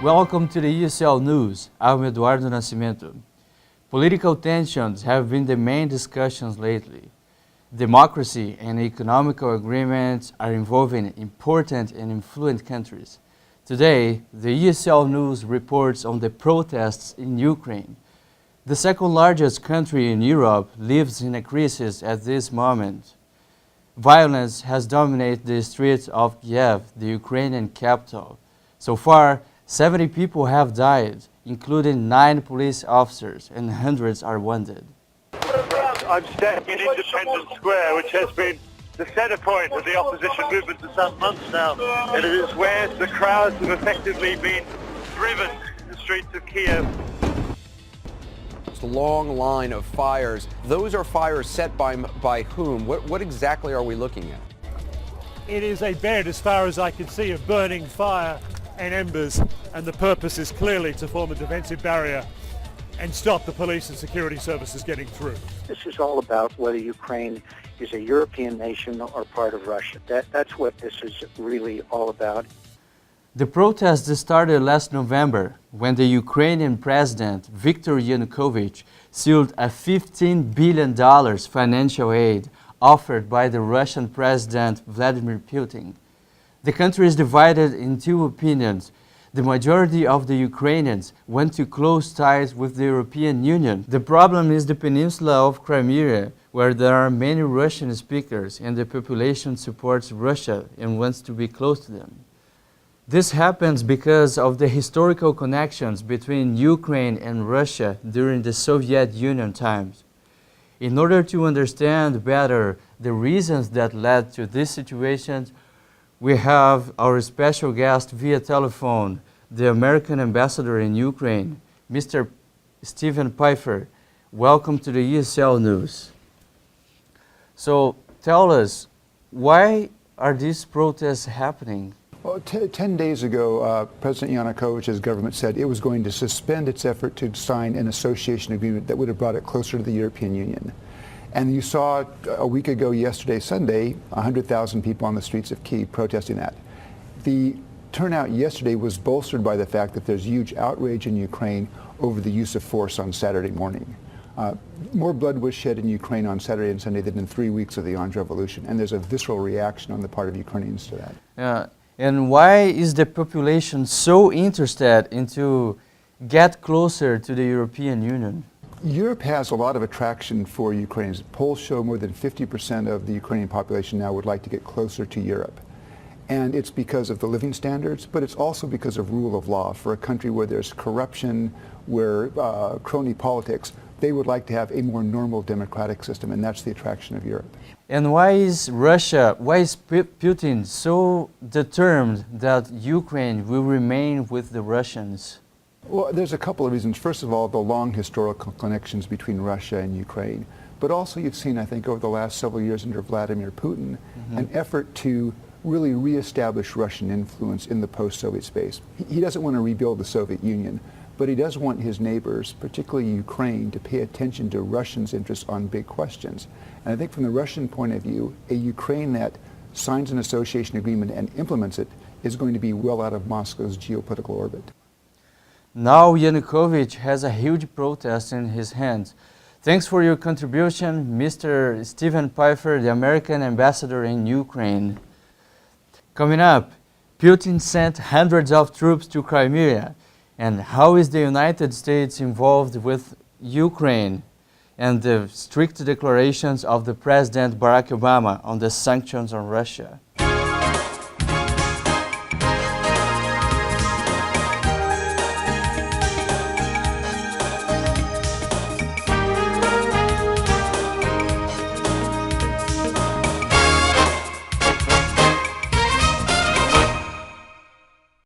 Welcome to the ESL News. I'm Eduardo Nascimento. Political tensions have been the main discussions lately. Democracy and economical agreements are involving important and influent countries. Today, the ESL News reports on the protests in Ukraine. The second largest country in Europe lives in a crisis at this moment. Violence has dominated the streets of Kiev, the Ukrainian capital. So far, 70 people have died, including 9 police officers, and hundreds are wounded. I'm standing in Independence Square, which has been the center point of the opposition movement for some months now, and it is where the crowds have effectively been driven in the streets of Kiev. It's a long line of fires. Those are fires set by whom? What exactly are we looking at? It is a bed, as far as I can see, of burning fire and embers, and the purpose is clearly to form a defensive barrier and stop the police and security services getting through. This is all about whether Ukraine is a European nation or part of Russia. That's what this is really all about. The protests started last November when the Ukrainian president, Viktor Yanukovych, sealed a $15 billion financial aid offered by the Russian President Vladimir Putin. The country is divided in two opinions. The majority of the Ukrainians want to close ties with the European Union. The problem is the peninsula of Crimea, where there are many Russian speakers and the population supports Russia and wants to be close to them. This happens because of the historical connections between Ukraine and Russia during the Soviet Union times. In order to understand better the reasons that led to this situation, we have our special guest via telephone, the American ambassador in Ukraine, Mr. Stephen Pfeiffer. Welcome to the ESL News. So tell us, why are these protests happening? Well, 10 days ago, President Yanukovych's government said it was going to suspend its effort to sign an association agreement that would have brought it closer to the European Union. And you saw a week ago, yesterday, Sunday, 100,000 people on the streets of Kyiv protesting that. The turnout yesterday was bolstered by the fact that there's huge outrage in Ukraine over the use of force on Saturday morning. More blood was shed in Ukraine on Saturday and Sunday than in 3 weeks of the Orange Revolution, and there's a visceral reaction on the part of Ukrainians to that. And why is the population so interested in to get closer to the European Union? Europe has a lot of attraction for Ukrainians. Polls show more than 50% of the Ukrainian population now would like to get closer to Europe. And it's because of the living standards, but it's also because of rule of law. For a country where there's corruption, where crony politics, they would like to have a more normal democratic system, and that's the attraction of Europe. And why is Putin so determined that Ukraine will remain with the Russians? Well, there's a couple of reasons. First of all, the long historical connections between Russia and Ukraine. But also you've seen, I think, over the last several years under Vladimir Putin, an effort to really reestablish Russian influence in the post-Soviet space. He doesn't want to rebuild the Soviet Union, but he does want his neighbors, particularly Ukraine, to pay attention to Russians' interests on big questions. And I think from the Russian point of view, a Ukraine that signs an association agreement and implements it is going to be well out of Moscow's geopolitical orbit. Now Yanukovych has a huge protest in his hands. Thanks for your contribution, Mr. Stephen Pfeiffer, the American ambassador in Ukraine. Coming up, Putin sent hundreds of troops to Crimea. And how is the United States involved with Ukraine and the strict declarations of the President Barack Obama on the sanctions on Russia?